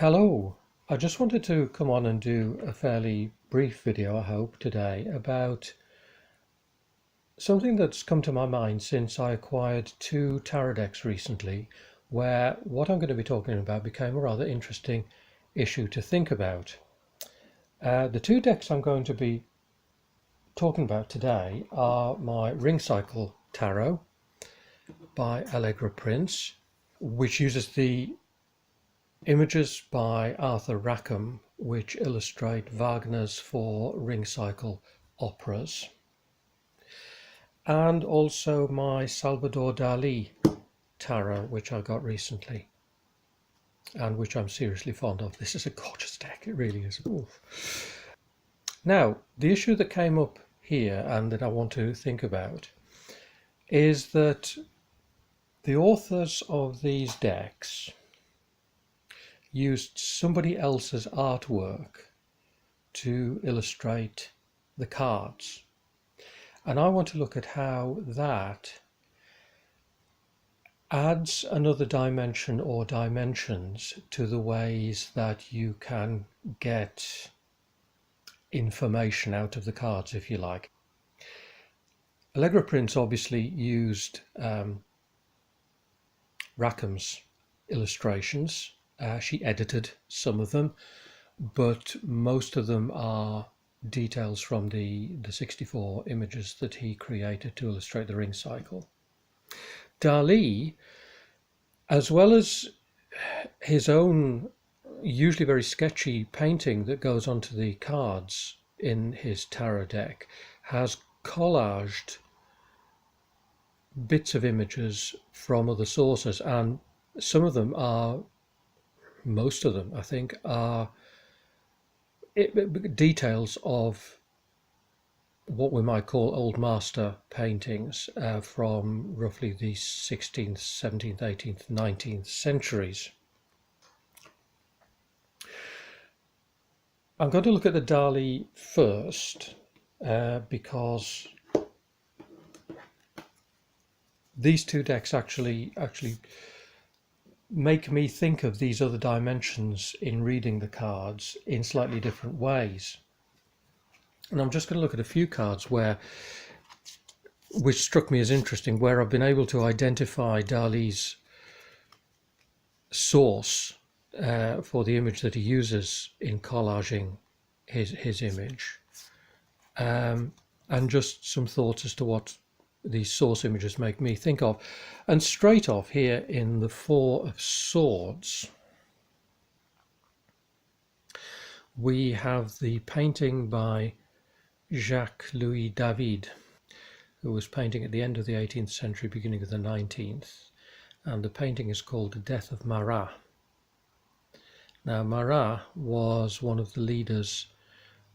Hello, I just wanted to come on and do a fairly brief video, I hope, today about something that's come to my mind since I acquired two tarot decks recently, where what I'm going to be talking about became a rather interesting issue to think about. The two decks I'm going to be talking about today are my Ring Cycle Tarot by Allegra Prince, which uses the images by Arthur Rackham, which illustrate Wagner's four ring cycle operas, and also my Salvador Dali tarot, which I got recently and which I'm seriously fond of. This is a gorgeous deck, it really is. Oof. Now, the issue that came up here and that I want to think about is that the authors of these decks used somebody else's artwork to illustrate the cards. And I want to look at how that adds another dimension or dimensions to the ways that you can get information out of the cards, if you like. Allegra Prince obviously used Rackham's illustrations. She edited some of them, but most of them are details from the 64 images that he created to illustrate the ring cycle. Dali, as well as his own usually very sketchy painting that goes onto the cards in his tarot deck, has collaged bits of images from other sources, and some of them are, most of them I think, are details of what we might call old master paintings from roughly the 16th, 17th, 18th, 19th centuries. I'm going to look at the Dali first because these two decks actually make me think of these other dimensions in reading the cards in slightly different ways. And I'm just going to look at a few cards which struck me as interesting, where I've been able to identify Dali's source for the image that he uses in collaging his image, and just some thoughts as to what these source images make me think of. And straight off here in the Four of Swords, we have the painting by Jacques-Louis David, who was painting at the end of the 18th century, beginning of the 19th, and the painting is called Death of Marat. Now, Marat was one of the leaders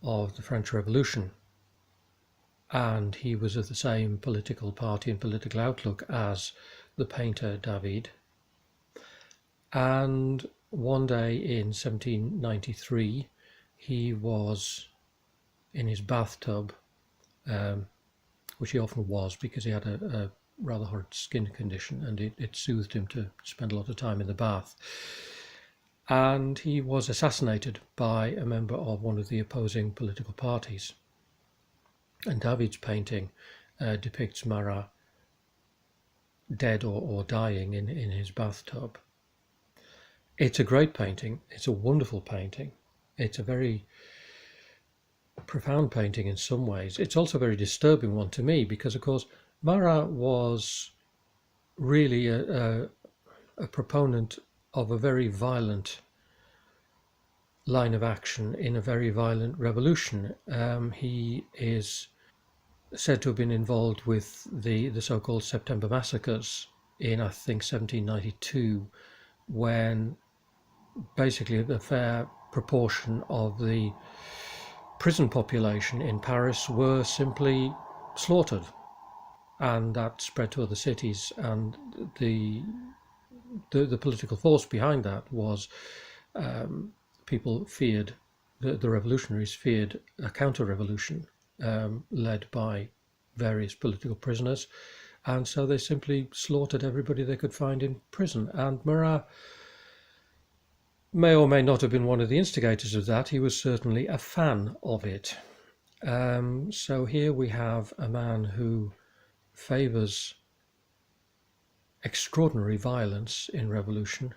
of the French Revolution, and he was of the same political party and political outlook as the painter David. And one day in 1793, he was in his bathtub, which he often was because he had a rather hard skin condition, and it soothed him to spend a lot of time in the bath. And he was assassinated by a member of one of the opposing political parties. And David's painting depicts Marat dead or dying in his bathtub. It's a great painting. It's a wonderful painting. It's a very profound painting in some ways. It's also a very disturbing one to me because, of course, Marat was really a proponent of a very violent line of action in a very violent revolution. He is said to have been involved with the so-called September massacres in, I think, 1792, when basically a fair proportion of the prison population in Paris were simply slaughtered, and that spread to other cities. And the political force behind that was people feared, the revolutionaries feared a counter-revolution led by various political prisoners, and so they simply slaughtered everybody they could find in prison. And Marat may or may not have been one of the instigators of that. He was certainly a fan of it. So here we have a man who favours extraordinary violence in revolution,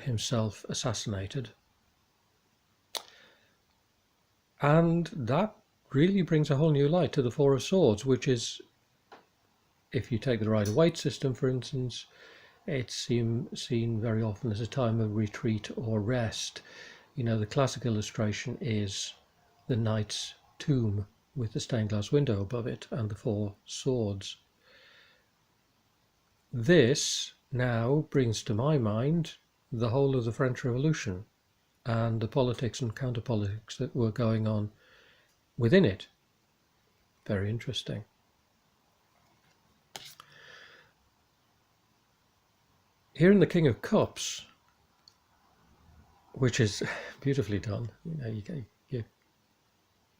himself assassinated. And that really brings a whole new light to the Four of Swords, which is, if you take the Rider-Waite system, for instance, it's seen very often as a time of retreat or rest. You know, the classic illustration is the knight's tomb with the stained glass window above it and the four swords. This now brings to my mind the whole of the French Revolution and the politics and counter-politics that were going on within it. Very interesting. Here in the King of Cups, which is beautifully done, you know, you get your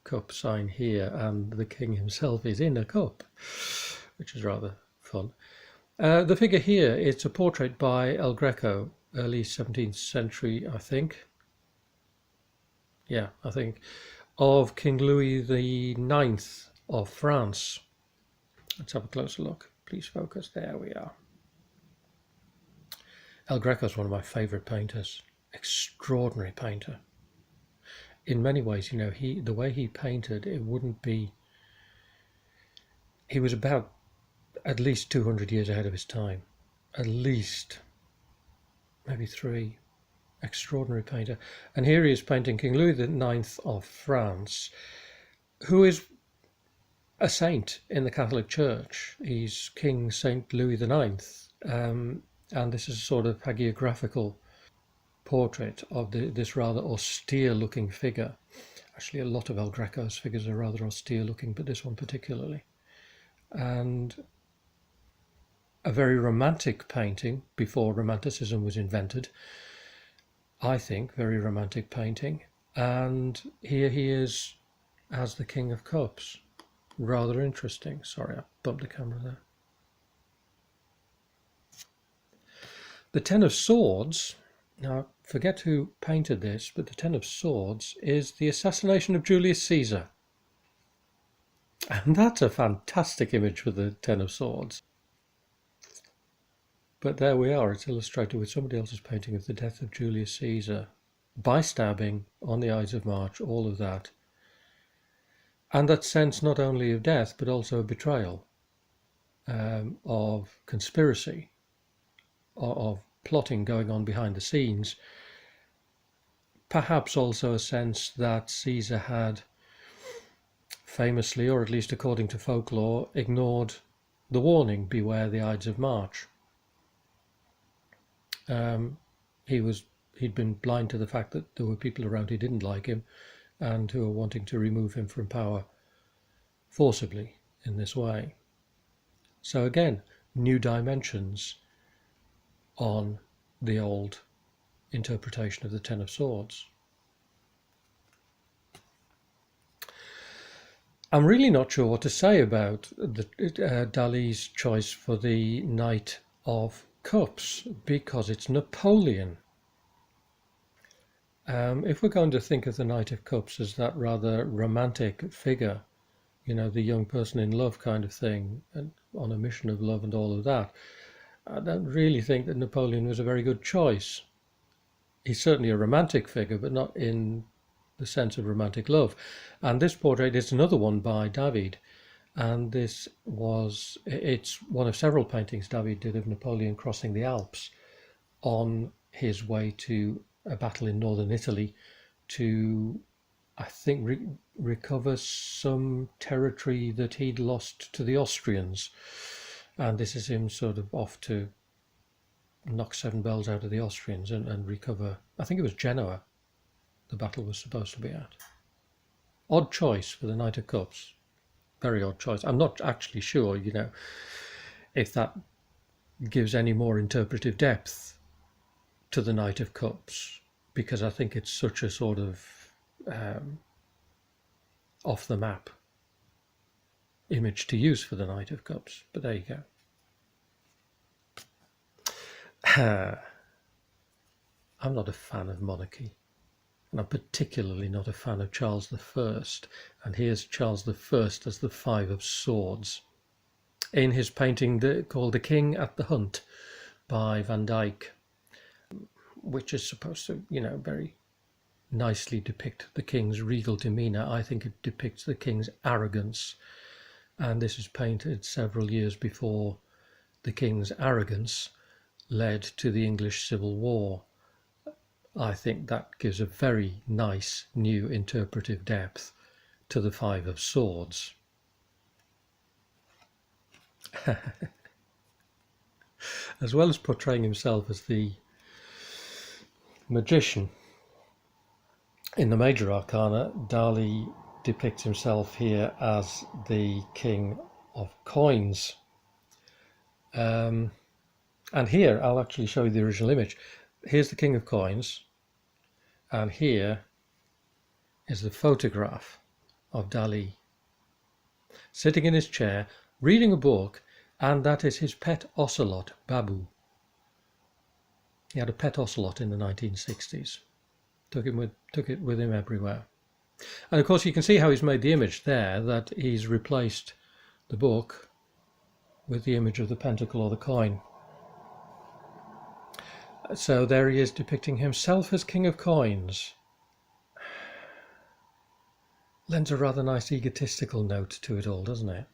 cup sign here and the king himself is in a cup, which is rather fun. The figure here, it's a portrait by El Greco, early 17th century, I think. Yeah, I think, of King Louis the Ninth of France. Let's have a closer look. Please focus. There we are. El Greco is one of my favourite painters. Extraordinary painter. In many ways, you know, the way he painted, it wouldn't be... He was about at least 200 years ahead of his time. At least. Maybe 3. Extraordinary painter. And here he is painting King Louis the Ninth of France, who is a saint in the Catholic Church. He's King Saint Louis the Ninth. And this is a sort of hagiographical portrait of this rather austere-looking figure. Actually, a lot of El Greco's figures are rather austere-looking, but this one particularly. And a very romantic painting before Romanticism was invented. I think very romantic painting. And here he is as the King of Cups. Rather interesting. Sorry, I bumped the camera there. The Ten of Swords, now forget who painted this, but the Ten of Swords is the assassination of Julius Caesar. And that's a fantastic image for the Ten of Swords. But there we are, it's illustrated with somebody else's painting of the death of Julius Caesar. By stabbing, on the Ides of March, all of that. And that sense not only of death, but also of betrayal, of conspiracy, of plotting going on behind the scenes. Perhaps also a sense that Caesar had famously, or at least according to folklore, ignored the warning, beware the Ides of March. He'd been blind to the fact that there were people around who didn't like him and who were wanting to remove him from power forcibly in this way. So again, new dimensions on the old interpretation of the Ten of Swords. I'm really not sure what to say about Dali's choice for the Knight of Cups, because it's Napoleon. If we're going to think of the Knight of Cups as that rather romantic figure, you know, the young person in love kind of thing, and on a mission of love and all of that, I don't really think that Napoleon was a very good choice. He's certainly a romantic figure, but not in the sense of romantic love. And this portrait is another one by David, and it's one of several paintings David did of Napoleon crossing the Alps on his way to a battle in northern Italy to, I think, recover some territory that he'd lost to the Austrians. And this is him sort of off to knock 7 bells out of the Austrians and recover. I think it was Genoa the battle was supposed to be at. Odd choice for the Knight of Cups. Very odd choice. I'm not actually sure, you know, if that gives any more interpretive depth to the Knight of Cups, because I think it's such a sort of off the map image to use for the Knight of Cups. But there you go. I'm not a fan of monarchy, and I'm particularly not a fan of Charles I. And here's Charles I as the Five of Swords in his painting called The King at the Hunt by Van Dyck, which is supposed to, very nicely depict the king's regal demeanour. I think it depicts the king's arrogance, and this is painted several years before the king's arrogance led to the English Civil War. I think that gives a very nice new interpretive depth to the Five of Swords. As well as portraying himself as the magician in the major arcana, Dali depicts himself here as the king of coins. And here, I'll actually show you the original image. Here's the king of coins, and here is the photograph of Dali sitting in his chair, reading a book, and that is his pet ocelot, Babu. He had a pet ocelot in the 1960s. Took it with him everywhere. And of course you can see how he's made the image there, that he's replaced the book with the image of the pentacle or the coin. So there he is depicting himself as king of coins. Lends a rather nice egotistical note to it all, doesn't it?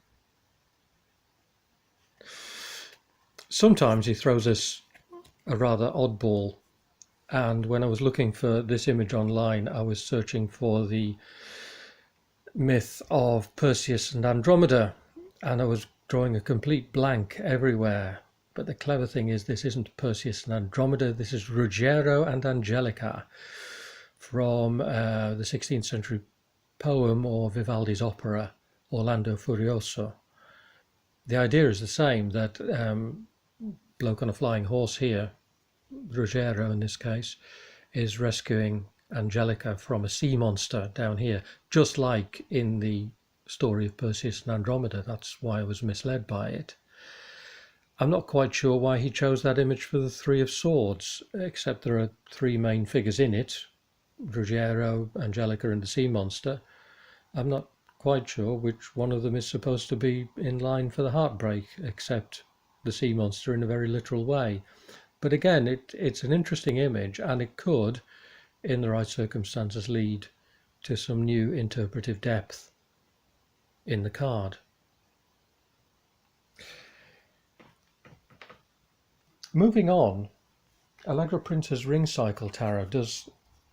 Sometimes he throws us a rather oddball, and when I was looking for this image online, I was searching for the myth of Perseus and Andromeda, and I was drawing a complete blank everywhere. But the clever thing is, this isn't Perseus and Andromeda, this is Ruggiero and Angelica from the 16th century poem or Vivaldi's opera Orlando Furioso. The idea is the same, that bloke on a flying horse here, Ruggiero in this case, is rescuing Angelica from a sea monster down here, just like in the story of Perseus and Andromeda. That's why I was misled by it. I'm not quite sure why he chose that image for the Three of Swords, except there are three main figures in it, Ruggiero, Angelica and the sea monster. I'm not quite sure which one of them is supposed to be in line for the heartbreak, except the sea monster in a very literal way. But again, it's an interesting image, and it could, in the right circumstances, lead to some new interpretive depth in the card. Moving on, Allegra Prince's Ring Cycle Tarot does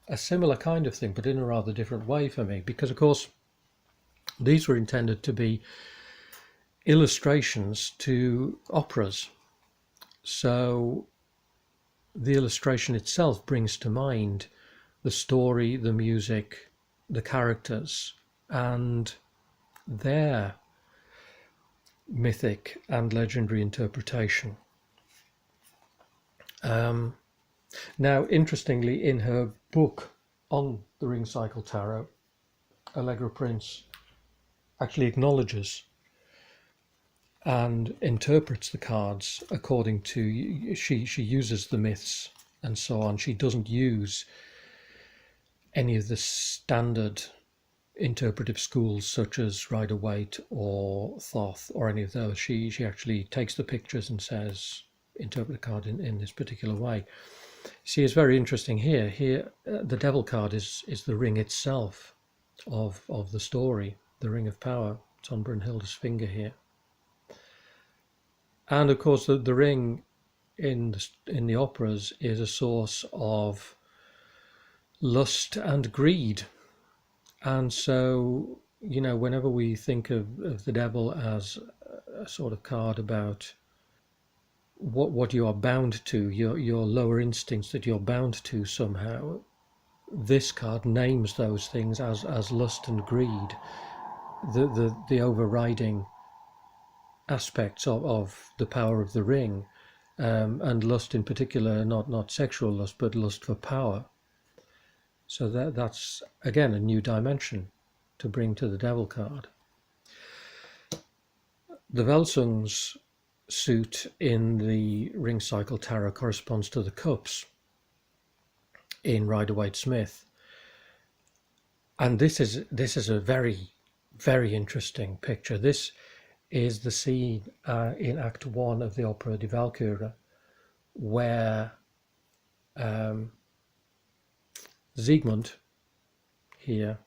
a similar kind of thing, but in a rather different way for me, because of course these were intended to be illustrations to operas. So the illustration itself brings to mind the story, the music, the characters, and their mythic and legendary interpretation. Now, interestingly, in her book on the Ring Cycle Tarot, Allegra Prince actually acknowledges and interprets the cards according to, she uses the myths and so on. She doesn't use any of the standard interpretive schools such as Rider-Waite or Thoth or any of those. She actually takes the pictures and says, interpret the card in this particular way. See, it's very interesting here. Here, the Devil card is the ring itself of the story, the Ring of Power. It's on Brunhilde's finger here. And of course, the ring in the operas is a source of lust and greed. And so, whenever we think of the Devil as a sort of card about what you are bound to, your lower instincts that you're bound to somehow, this card names those things as lust and greed, the overriding aspects of the power of the ring, and lust in particular, not sexual lust, but lust for power. So that's again a new dimension to bring to the Devil card. The Welsung's suit in the Ring Cycle Tarot corresponds to the cups. in Rider-Waite-Smith. And this is a very, very interesting picture. This is the scene in Act 1 of the opera Die Walküre, where Siegmund here,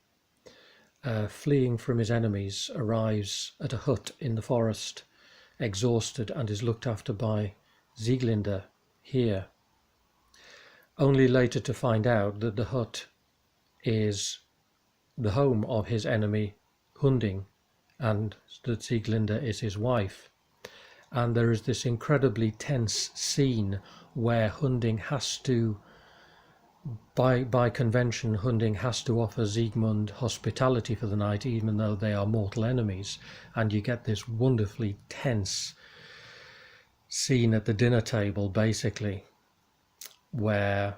fleeing from his enemies, arrives at a hut in the forest, exhausted, and is looked after by Sieglinde here, only later to find out that the hut is the home of his enemy Hunding, and that Sieglinde is his wife. And there is this incredibly tense scene where Hunding has to, by convention, Hunding has to offer Siegmund hospitality for the night, even though they are mortal enemies. And you get this wonderfully tense scene at the dinner table, basically, where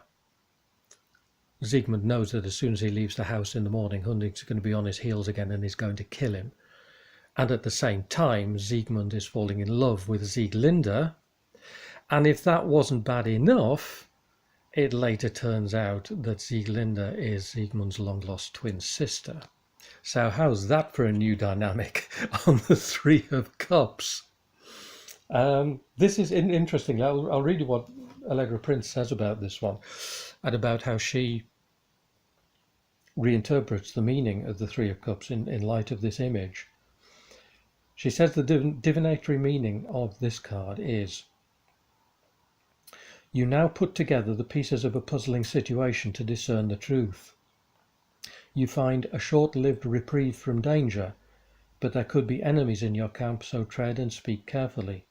Siegmund knows that as soon as he leaves the house in the morning, Hunding's going to be on his heels again and is going to kill him. And at the same time, Siegmund is falling in love with Sieglinde. And if that wasn't bad enough, it later turns out that Sieglinde is Siegmund's long-lost twin sister. So how's that for a new dynamic on the Three of Cups? This is interesting. I'll read you what Allegra Prince says about this one, and about how she reinterprets the meaning of the Three of Cups in light of this image. She says the divinatory meaning of this card is: you now put together the pieces of a puzzling situation to discern the truth. You find a short-lived reprieve from danger, but there could be enemies in your camp, so tread and speak carefully.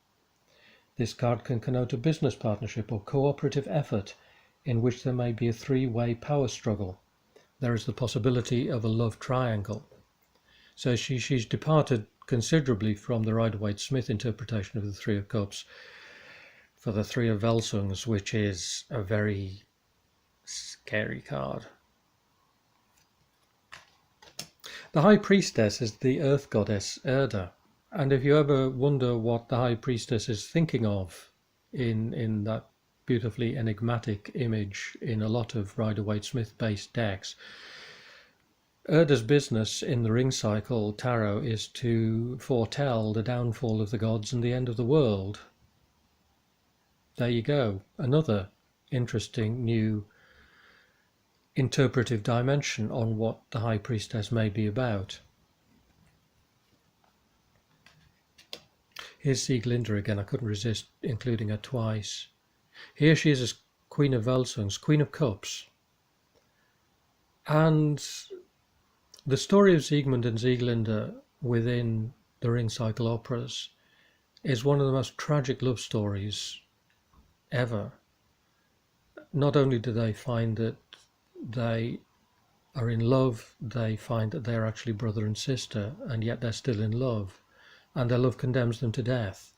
This card can connote a business partnership or cooperative effort in which there may be a three-way power struggle. There is the possibility of a love triangle. So she's departed considerably from the Rider-Waite-Smith interpretation of the Three of Cups for the Three of Velsungs, which is a very scary card. The High Priestess is the earth goddess Erda. And if you ever wonder what the High Priestess is thinking of in that beautifully enigmatic image in a lot of Rider-Waite-Smith based decks, Erda's business in the ring cycle tarot is to foretell the downfall of the gods and the end of the world. There you go, another interesting new interpretive dimension on what the High Priestess may be about. Here's Sieglinde again. I couldn't resist including her twice. Here she is as Queen of Velsungs, Queen of Cups. And the story of Siegmund and Sieglinde within the ring cycle operas is one of the most tragic love stories ever. Not only do they find that they are in love, they find that they're actually brother and sister, and yet they're still in love, and their love condemns them to death.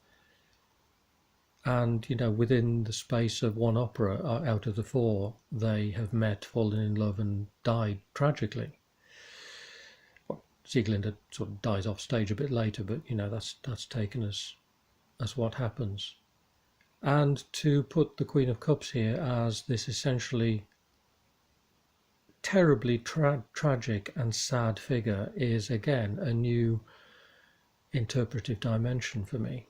And, you know, within the space of one opera out of the four, they have met, fallen in love, and died tragically. Well, Sieglinde sort of dies off stage a bit later, but, you know, that's taken as what happens. And to put the Queen of Cups here as this essentially terribly tragic and sad figure is, again, a new interpretive dimension for me.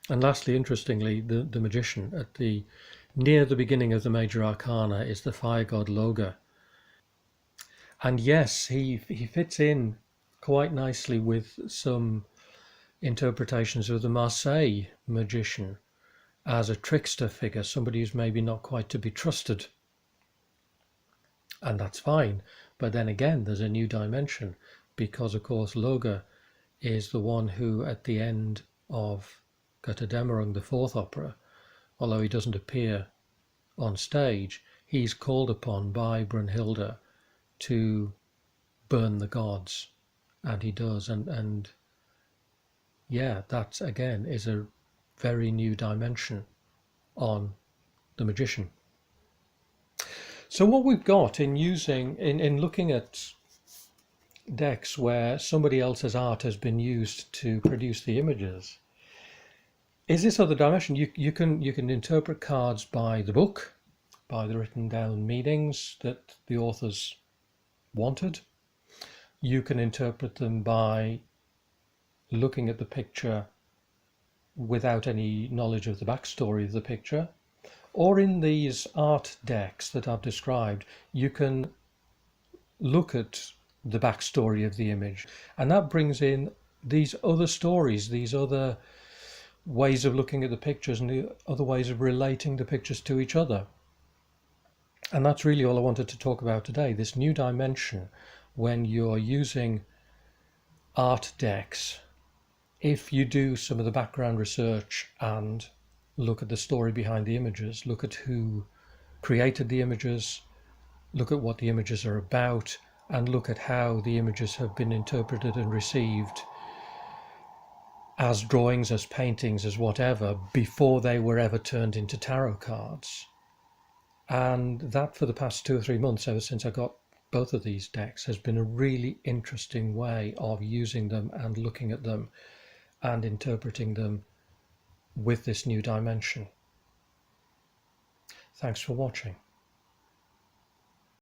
And lastly, interestingly, the magician at near the beginning of the major arcana is the fire god Loga. And yes, he fits in quite nicely with some interpretations of the Marseille magician as a trickster figure, somebody who's maybe not quite to be trusted. And that's fine. But then again, there's a new dimension, because of course Loga is the one who at the end of Götterdämmerung, the fourth opera, although he doesn't appear on stage, he's called upon by Brunhilde to burn the gods, and he does. And yeah, that again is a very new dimension on the magician. So what we've got in looking at decks where somebody else's art has been used to produce the images is this other dimension. You can interpret cards by the book, by the written down meanings that the authors wanted. You can interpret them by looking at the picture without any knowledge of the backstory of the picture. Or in these art decks that I've described, you can look at the backstory of the image, and that brings in these other stories, these other ways of looking at the pictures and the other ways of relating the pictures to each other. And that's really all I wanted to talk about today, this new dimension when you're using art decks. If you do some of the background research and look at the story behind the images, look at who created the images, look at what the images are about, and look at how the images have been interpreted and received as drawings, as paintings, as whatever, before they were ever turned into tarot cards. And that, for the past 2 or 3 months, ever since I got both of these decks, has been a really interesting way of using them and looking at them and interpreting them with this new dimension. Thanks for watching.